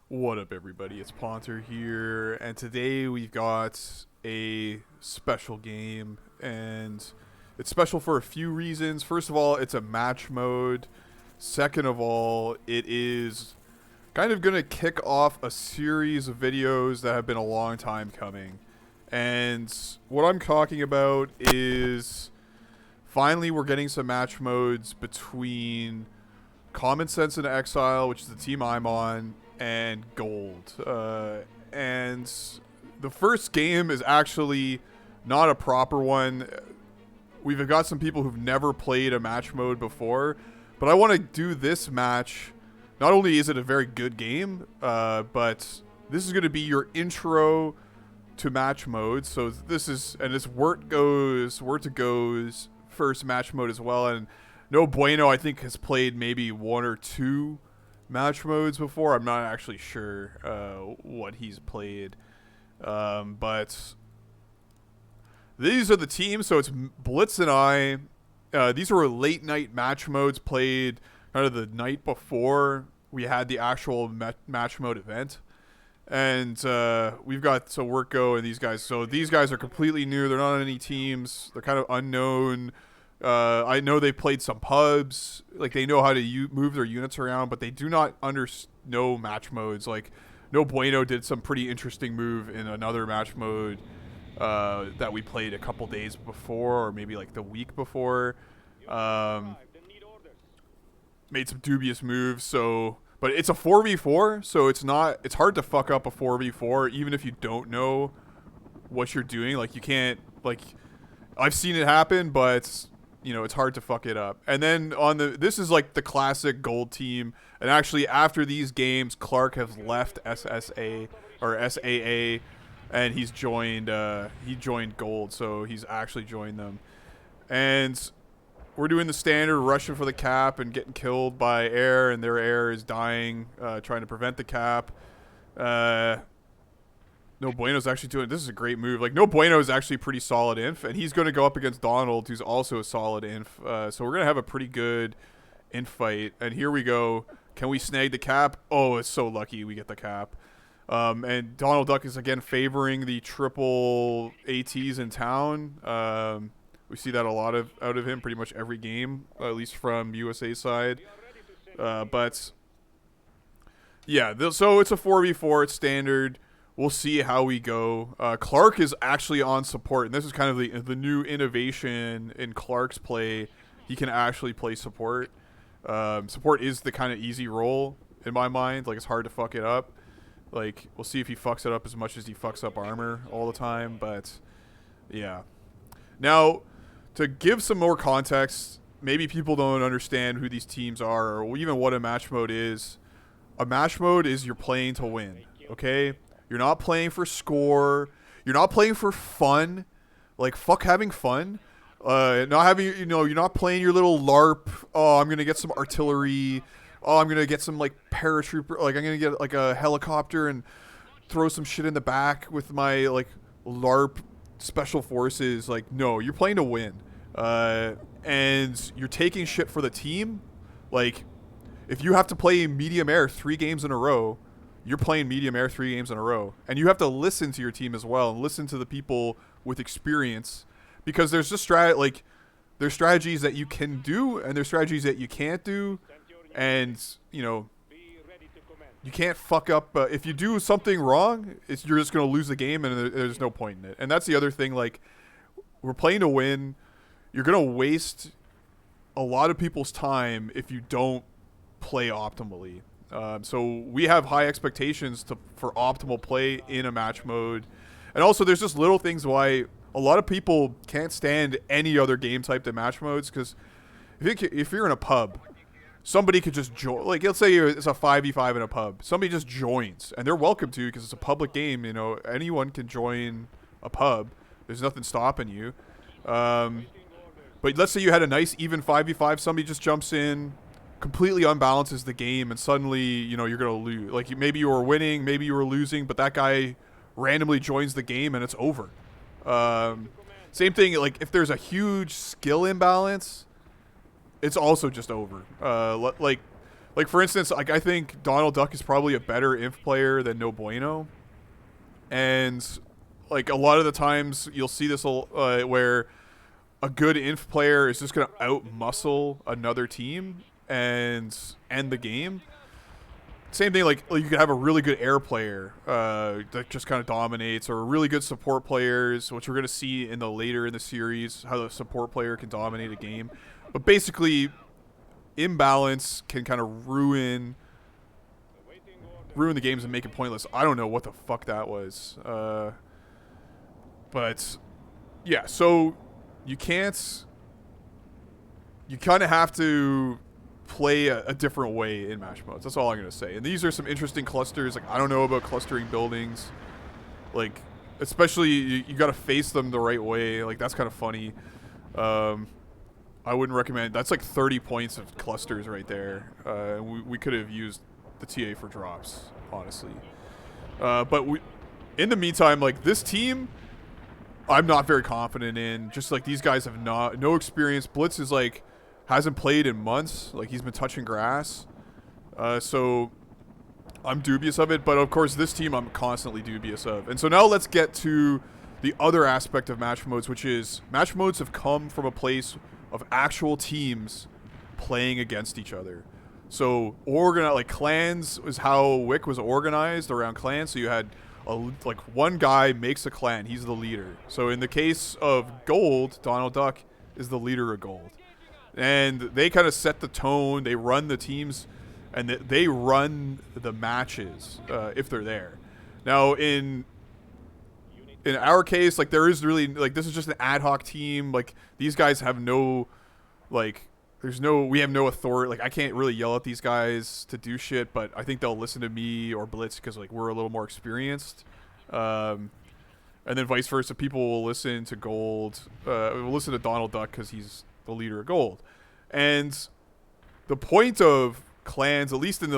What up, everybody? It's Ponter here, and today we've got a special game, and it's special for a few reasons. First of all, it's a match mode. Second of all, it is kind of going to kick off a series of videos that have been a long time coming. And what I'm talking about is finally we're getting some match modes between Common Sense and Exile, which is the team I'm on, and Gold. And the first game is actually not a proper one. We've got some people who've never played a match mode before, but I want to do this match. Not only is it a very good game, but this is going to be your intro to match mode. So this is, and it's Wort to Go's first match mode as well. And No Bueno, I think, has played maybe one or two match modes before. I'm not actually sure what he's played. But these are the teams. So it's Blitz and I. These were late night match modes played kind of the night before we had the actual match mode event. And we've got Worko and these guys. So these guys are completely new. They're not on any teams. They're kind of unknown. I know they played some pubs. Like, they know how to move their units around, but they do not know match modes. Like, No Bueno did some pretty interesting move in another match mode that we played a couple days before, or maybe like the week before. Made some dubious moves. So, but it's a 4v4, so it's hard to fuck up a 4v4 even if you don't know what you're doing. Like, you can't, like, I've seen it happen, but it's hard to fuck it up. And then this is like the classic Gold team. And actually, after these games, Clark has left SSA or SAA, and he joined Gold, so he's actually joined them. And we're doing the standard, rushing for the cap and getting killed by air, and their air is dying, trying to prevent the cap. No Bueno's actually doing, this is a great move. Like, No Bueno is actually pretty solid inf, and he's going to go up against Donald, who's also a solid inf. So we're going to have a pretty good inf fight. And here we go. Can we snag the cap? Oh, it's so lucky we get the cap. And Donald Duck is again favoring the triple ATs in town. We see that a lot out of him pretty much every game, at least from USA side. But yeah, so it's a 4v4. It's standard. We'll see how we go. Clark is actually on support, and this is kind of the new innovation in Clark's play. He can actually play support. Support is the kind of easy role in my mind. Like, it's hard to fuck it up. Like, we'll see if he fucks it up as much as he fucks up armor all the time. But yeah. Now, to give some more context, maybe people don't understand who these teams are or even what a match mode is. A match mode is you're playing to win, okay? You're not playing for score. You're not playing for fun. Like, fuck having fun. Not having, you're not playing your little LARP. Oh, I'm going to get some artillery. Oh, I'm going to get some, like, paratrooper. Like, I'm going to get, like, a helicopter and throw some shit in the back with my, like, LARP special forces. Like, no, you're playing to win. And you're taking shit for the team. Like, if you have to play medium air 3 games in a row, you're playing medium air 3 games in a row. And you have to listen to your team as well and listen to the people with experience, because there's just there's strategies that you can do and there's strategies that you can't do. And, you can't fuck up. If you do something wrong, you're just going to lose the game, and there's no point in it. And that's the other thing. Like, we're playing to win. You're going to waste a lot of people's time if you don't play optimally. So we have high expectations for optimal play in a match mode. And also, there's just little things why a lot of people can't stand any other game type than match modes, because if you're in a pub, somebody could just join. Like, let's say it's a 5v5 in a pub. Somebody just joins, and they're welcome to, because it's a public game. Anyone can join a pub. There's nothing stopping you. But let's say you had a nice even 5v5. Somebody just jumps in, completely unbalances the game, and suddenly, you're going to lose. Like, maybe you were winning, maybe you were losing, but that guy randomly joins the game and it's over. Same thing, like, if there's a huge skill imbalance, it's also just over. Like, like for instance, like I think Donald Duck is probably a better inf player than No Bueno, and like a lot of the times you'll see this where a good inf player is just gonna out muscle another team and end the game. Same thing, like you could have a really good air player that just kind of dominates, or really good support players, which we're going to see in the later in the series, how the support player can dominate a game. But basically, imbalance can kind of ruin the games and make it pointless. I don't know what the fuck that was. But, yeah, so you kind of have to play a different way in match modes. That's all I'm going to say. And these are some interesting clusters. Like, I don't know about clustering buildings. Like, especially you got to face them the right way. Like, that's kind of funny. I wouldn't recommend. That's like 30 points of clusters right there. We could have used the TA for drops, honestly. But in the meantime, like, this team, I'm not very confident in. Just like these guys have no experience. Blitz is like hasn't played in months. Like, he's been touching grass. So I'm dubious of it. But of course, this team I'm constantly dubious of. And so now let's get to the other aspect of match modes, which is match modes have come from a place of actual teams playing against each other. So like clans is how Wick was organized around clans. So you had like one guy makes a clan. He's the leader. So in the case of Gold, Donald Duck is the leader of Gold. And they kind of set the tone. They run the teams, and they run the matches if they're there. Now, in our case, like, there is really, like, this is just an ad hoc team. Like, these guys have no, like, we have no authority. Like, I can't really yell at these guys to do shit, but I think they'll listen to me or Blitz because, like, we're a little more experienced. And then vice versa, people will listen to Gold, will listen to Donald Duck because he's the leader of Gold. And the point of clans, at least in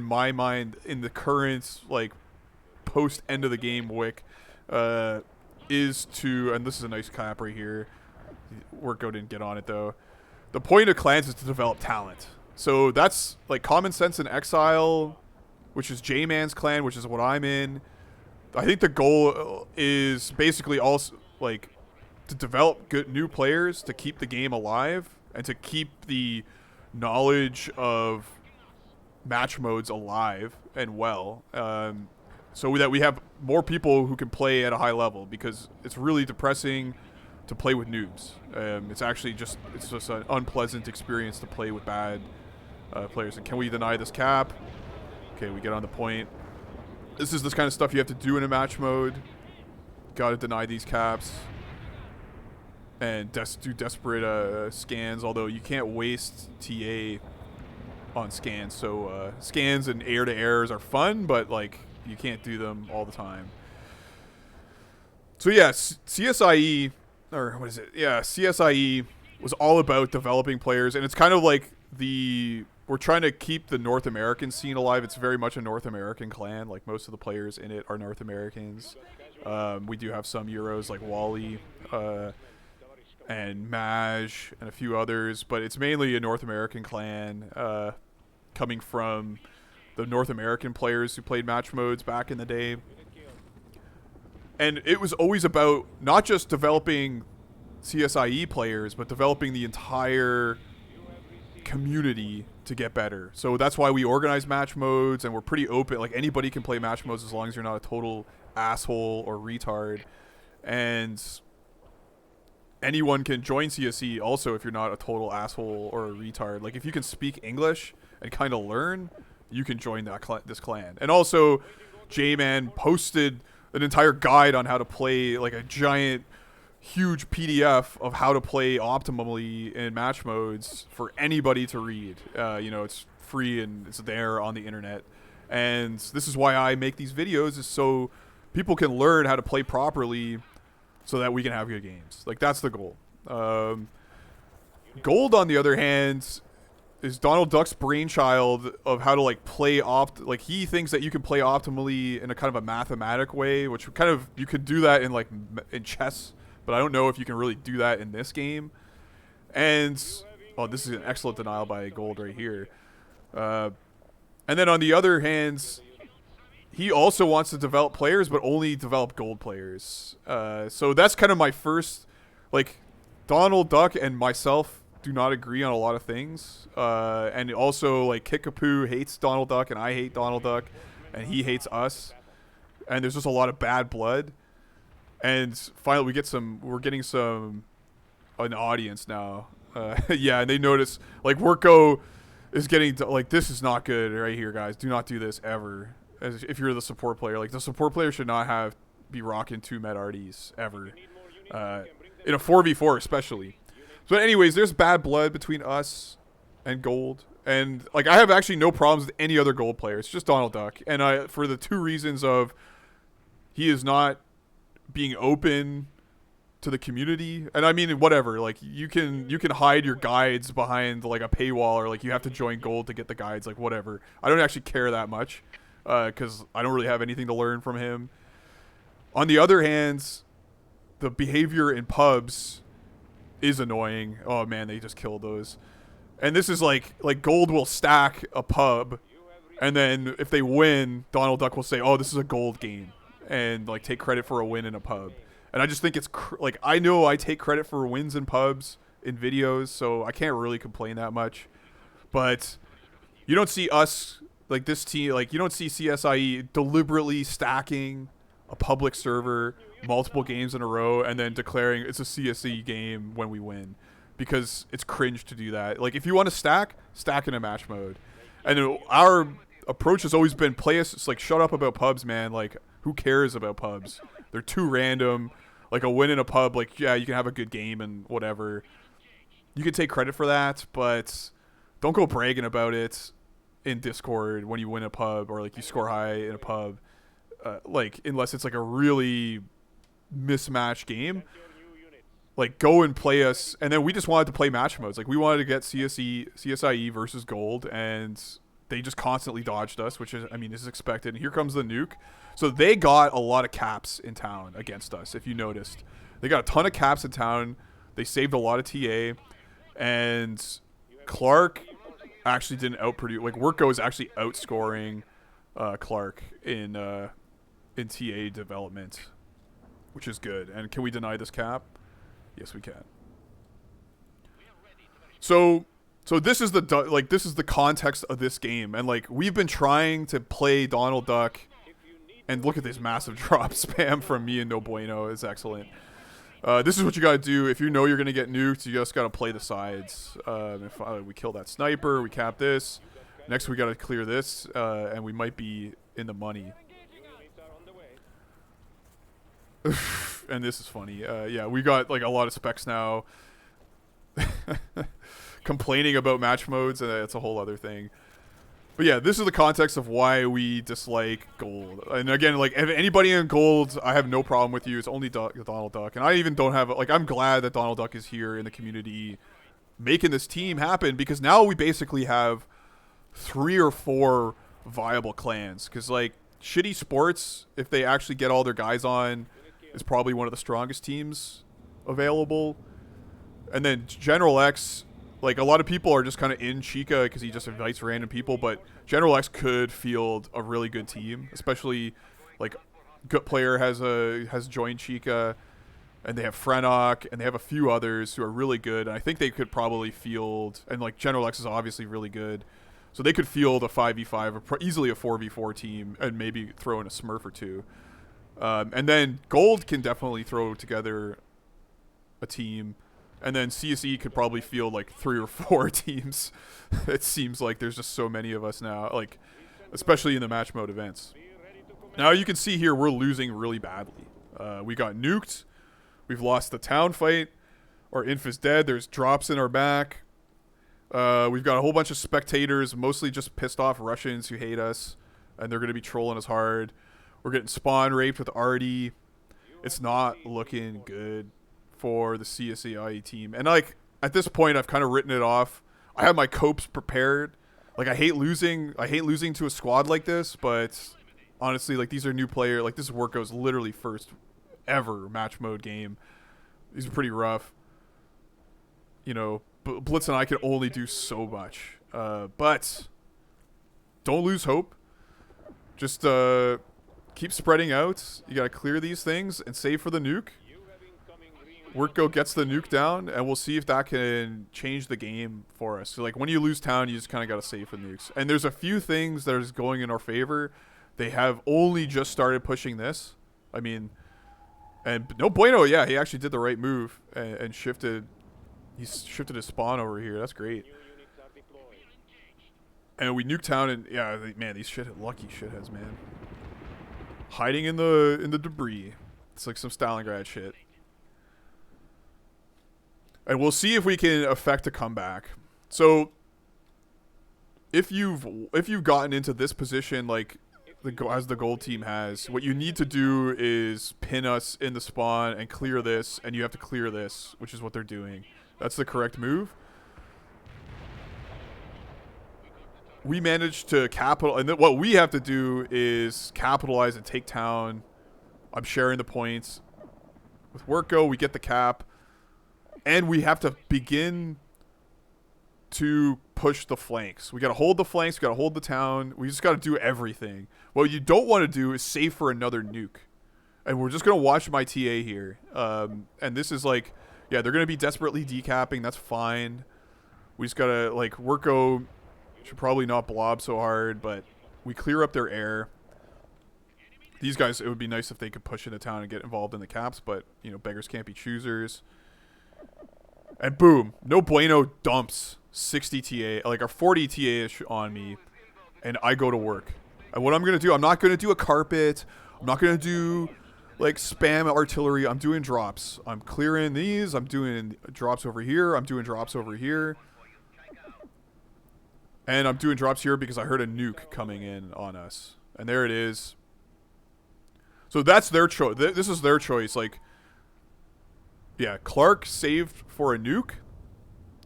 my mind, in the current, like, post end of the game Wick, is to, and this is a nice cap right here, Workout didn't get on it though, the point of clans is to develop talent. So that's like Common Sense in Exile, which is J-Man's clan, which is what I'm in. I think the goal is basically also like to develop good new players to keep the game alive and to keep the knowledge of match modes alive and well, so that we have more people who can play at a high level, because it's really depressing to play with noobs. It's just an unpleasant experience to play with bad players. And can we deny this cap? Okay, we get on the point. This is this kind of stuff you have to do in a match mode. Got to deny these caps and do desperate scans, although you can't waste TA on scans. So scans and air-to-airs are fun, but like you can't do them all the time. So yeah, CSiE, or what is it? Yeah, CSiE was all about developing players, and it's kind of like we're trying to keep the North American scene alive. It's very much a North American clan. Like, most of the players in it are North Americans. We do have some Euros like Wally and Maj and a few others, but it's mainly a North American clan coming from the North American players who played match modes back in the day. And it was always about not just developing CSiE players, but developing the entire community to get better. So that's why we organize match modes, and we're pretty open. Like, anybody can play match modes as long as you're not a total asshole or retard. And anyone can join CSiE also if you're not a total asshole or a retard. Like, if you can speak English and kind of learn, you can join this clan. And also, J-Man posted an entire guide on how to play, like a giant, huge PDF of how to play optimally in match modes for anybody to read. It's free and it's there on the internet. And this is why I make these videos, is so people can learn how to play properly so that we can have good games. Like, that's the goal. Gold, on the other hand, is Donald Duck's brainchild of how to, like, play like, he thinks that you can play optimally in a kind of a mathematic way, which kind of, you could do that in, like, in chess, but I don't know if you can really do that in this game. And, oh, this is an excellent denial by Gold right here. Uh, and then on the other hand, he also wants to develop players, but only develop gold players. So that's kind of my first, like, Donald Duck and myself do not agree on a lot of things. And also, like, Kickapoo hates Donald Duck, and I hate Donald Duck, and he hates us. And there's just a lot of bad blood. And finally, we're getting an audience now. Yeah, and they notice, like, Worko is getting, like, this is not good right here, guys. Do not do this ever. As if you're the support player, like, the support player should not be rocking 2 med RDs ever, in a 4v4 especially. So anyways, there's bad blood between us and Gold, and, like, I have actually no problems with any other Gold player. It's just Donald Duck, and for the 2 reasons of he is not being open to the community, and I mean, whatever, like, you can hide your guides behind, like, a paywall, or, like, you have to join Gold to get the guides, like, whatever. I don't actually care that much. Because I don't really have anything to learn from him. On the other hand, the behavior in pubs is annoying. Oh man, they just killed those. And this is like Gold will stack a pub, and then if they win, Donald Duck will say, "Oh, this is a Gold game," and, like, take credit for a win in a pub. And I just think it's like, I know I take credit for wins in pubs in videos, so I can't really complain that much. But you don't see us. Like, this team, like, you don't see CSiE deliberately stacking a public server multiple games in a row and then declaring it's a CSiE game when we win, because it's cringe to do that. Like, if you want to stack in a match mode. And our approach has always been, play us. It's like, shut up about pubs, man. Like, who cares about pubs? They're too random. Like, a win in a pub, like, yeah, you can have a good game and whatever. You can take credit for that, but don't go bragging about it in Discord when you win a pub, or, like, you score high in a pub, like, unless it's, like, a really mismatched game. Like, go and play us. And then we just wanted to play match modes. Like, we wanted to get CSiE versus Gold, and they just constantly dodged us, which is, I mean, this is expected. And here comes the nuke. So they got a lot of caps in town against us, if you noticed. They got a ton of caps in town. They saved a lot of TA, and Clark actually didn't outproduce. Like, Worko is actually outscoring Clark in TA development, which is good. And can we deny this cap? Yes, we can. So this is the context of this game, and, like, we've been trying to play Donald Duck, and look at this massive drop spam from me and No Bueno. It's excellent. This is what you gotta do if you know you're gonna get nuked. You just gotta play the sides. If we kill that sniper, we cap this. Next, we gotta clear this, and we might be in the money. And this is funny. Yeah, we got, like, a lot of specs now. Complaining about match modes, and it's a whole other thing. But yeah, this is the context of why we dislike Gold. And again, like, if anybody in Gold, I have no problem with you. It's only Donald Duck. And I even don't have, like, I'm glad that Donald Duck is here in the community making this team happen, because now we basically have 3 or 4 viable clans. Because, like, Shitty Sports, if they actually get all their guys on, is probably one of the strongest teams available. And then General X, like, a lot of people are just kind of in Chica because he just invites random people, but General X could field a really good team, especially, like, Good Player has joined Chica, and they have Frenok, and they have a few others who are really good, and I think they could probably field, and, like, General X is obviously really good, so they could field a 5v5 or easily a 4v4 team, and maybe throw in a Smurf or 2. And then Gold can definitely throw together a team. And then CSE could probably field, like, 3 or 4 teams. It seems like there's just so many of us now, like, especially in the match mode events. Now you can see here we're losing really badly. We got nuked. We've lost the town fight. Our inf is dead. There's drops in our back. We've got a whole bunch of spectators, mostly just pissed off Russians who hate us, and they're going to be trolling us hard. We're getting spawn raped with Artie. It's not looking good for the CSiE team. And, like, at this point, I've kind of written it off. I have my copes prepared. Like, I hate losing to a squad like this, but honestly, like, these are new players. Like, this is Worko's literally first ever match mode game. These are pretty rough. You know, Blitz and I can only do so much. But don't lose hope. Just keep spreading out. You got to clear these things and save for the nuke. Worko gets the nuke down, and we'll see if that can change the game for us. So, like, when you lose town, you just kind of got to save for the nukes. And there's a few things that is going in our favor. They have only just started pushing this. I mean, and no bueno, yeah, he actually did the right move and shifted. He shifted his spawn over here. That's great. And we nuke town, and yeah, man, these lucky shitheads, man. Hiding in the debris. It's like some Stalingrad shit. And we'll see if we can affect a comeback. So, if you've gotten into this position, like as the gold team has, what you need to do is pin us in the spawn and clear this, and you have to clear this, which is what they're doing. That's the correct move. We managed to and then what we have to do is capitalize and take town. I'm sharing the points with Worko. We get the cap. And we have to begin to push the flanks. We got to hold the flanks. We got to hold the town. We just got to do everything. What you don't want to do is save for another nuke. And we're just going to watch my TA here. And this is like, yeah, they're going to be desperately decapping. That's fine. We just got to, like, Worko should probably not blob so hard, but we clear up their air. These guys, it would be nice if they could push into town and get involved in the caps, but, you know, beggars can't be choosers. And boom, no bueno dumps 60 TA, like a 40 TA-ish on me, and I go to work. And what I'm going to do, I'm not going to do a carpet. I'm not going to do, like, spam artillery. I'm doing drops. I'm clearing these. I'm doing drops over here. I'm doing drops over here. And I'm doing drops here because I heard a nuke coming in on us. And there it is. So that's their choice. This is their choice. Like, yeah, Clark saved for a nuke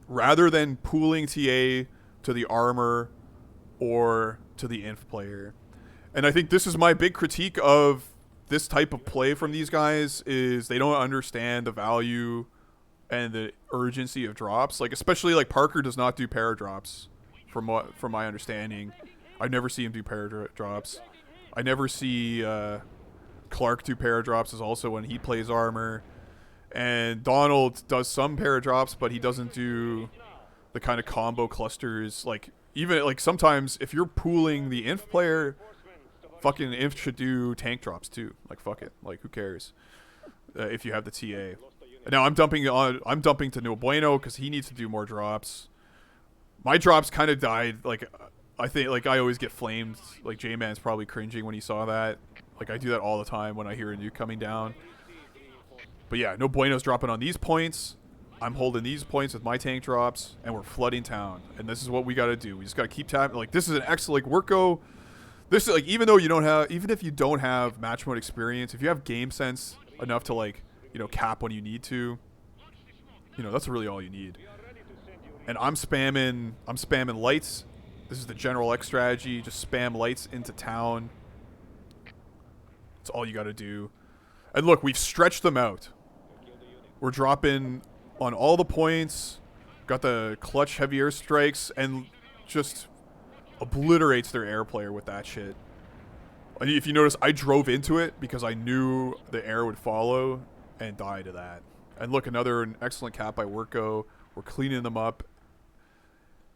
rather than pooling TA to the armor or to the inf player. And I think this is my big critique of this type of play from these guys is they don't understand the value and the urgency of drops. Like, especially, like, Parker does not do para drops from my understanding. I never see him do para drops. I never see Clark do para drops is also when he plays armor. And Donald does some para drops, but he doesn't do the kind of combo clusters. Like, even, like, sometimes if you're pooling the inf player, fucking inf should do tank drops too. Like, fuck it. Like, who cares if you have the TA. And now I'm dumping to No Bueno because he needs to do more drops. My drops kind of died. Like, I think, like, I always get flamed. Like, J-Man's probably cringing when he saw that. Like, I do that all the time when I hear a nuke coming down. But yeah, no bueno's dropping on these points. I'm holding these points with my tank drops, and we're flooding town. And this is what we got to do. We just got to keep tapping. Like, this is an excellent, like, Worko. This is, like, even if you don't have match mode experience, if you have game sense enough to, like, you know, cap when you need to, you know, that's really all you need. And I'm spamming lights. This is the General X strategy. Just spam lights into town. That's all you got to do. And look, we've stretched them out. We're dropping on all the points. Got the clutch heavy air strikes and just obliterates their air player with that shit. And if you notice, I drove into it because I knew the air would follow and die to that. And look, another excellent cap by Worko. We're cleaning them up.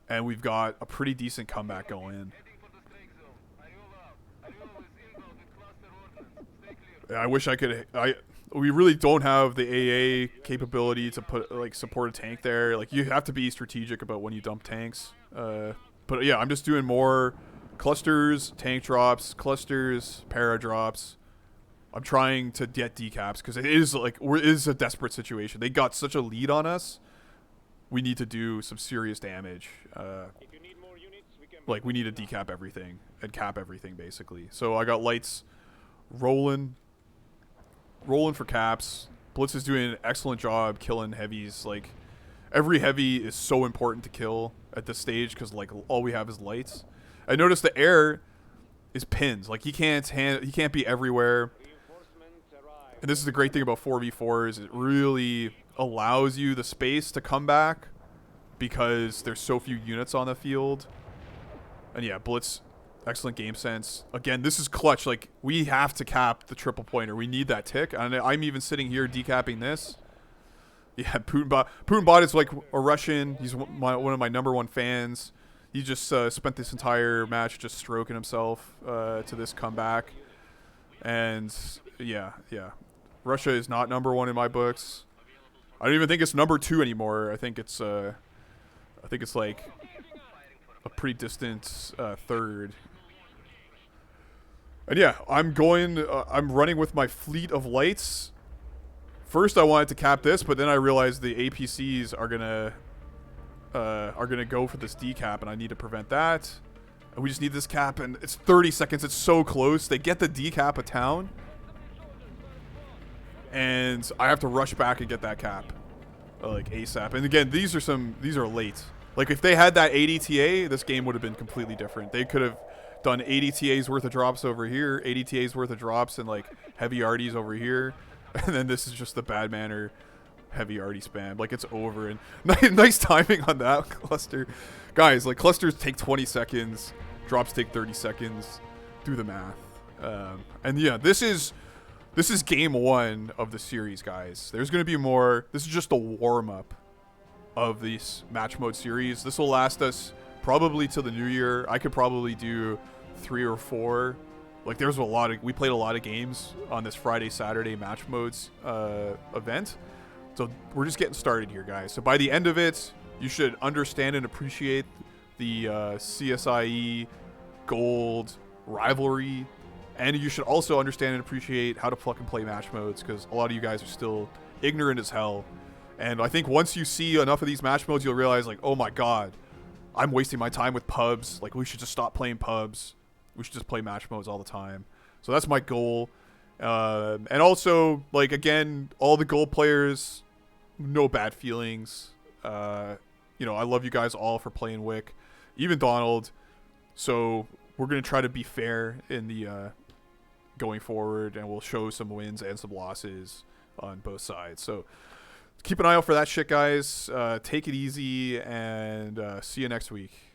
And we've got a pretty decent comeback going. I wish I could. We really don't have the AA capability to put, like, support a tank there. Like, you have to be strategic about when you dump tanks. But yeah, I'm just doing more clusters, tank drops, clusters, para drops. I'm trying to get decaps because it is a desperate situation. They got such a lead on us. We need to do some serious damage. Like, we need to decap everything and cap everything, basically. So I got lights rolling for caps. Blitz is doing an excellent job killing heavies. Like, every heavy is so important to kill at this stage because, like, all we have is lights. I noticed the air is pins. Like, he can't be everywhere. And this is the great thing about 4v4 is it really allows you the space to come back because there's so few units on the field. And yeah, Blitz Excellent game sense. Again, this is clutch. Like, we have to cap the triple pointer. We need that tick. And I'm even sitting here decapping this. Yeah, Putinbot is like a Russian. He's one of my #1 fans. He just spent this entire match just stroking himself to this comeback. And yeah. Russia is not #1 in my books. I don't even think it's #2 anymore. I think it's like a pretty distant third. And yeah, I'm running with my fleet of lights. First, I wanted to cap this, but then I realized the APCs are gonna go for this decap, and I need to prevent that. And we just need this cap, and it's 30 seconds. It's so close. They get the decap of town, and I have to rush back and get that cap, like ASAP. And again, these are late. Like, if they had that 80 TA, this game would have been completely different. They could have done 80 TAs worth of drops over here, 80 TAs worth of drops, and like heavy arties over here. And then this is just the bad manner heavy arty spam. Like, it's over. And nice timing on that cluster. Guys, like, clusters take 20 seconds. Drops take 30 seconds. Do the math. And yeah, this is game 1 of the series, guys. There's going to be more. This is just a warm-up of this match mode series. This will last us probably till the new year. I could probably do 3 or 4. Like, we played a lot of games on this Friday, Saturday match modes event. So we're just getting started here, guys. So by the end of it, you should understand and appreciate the CSiE gold rivalry. And you should also understand and appreciate how to fucking play match modes, because a lot of you guys are still ignorant as hell. And I think once you see enough of these match modes, you'll realize, like, oh my god, I'm wasting my time with pubs. Like, we should just stop playing pubs. We should just play match modes all the time. So that's my goal. And also, like, again, all the gold players, no bad feelings. I love you guys all for playing Wick, even Donald. So we're going to try to be fair in the going forward, and we'll show some wins and some losses on both sides. So keep an eye out for that shit, guys. Take it easy, and see you next week.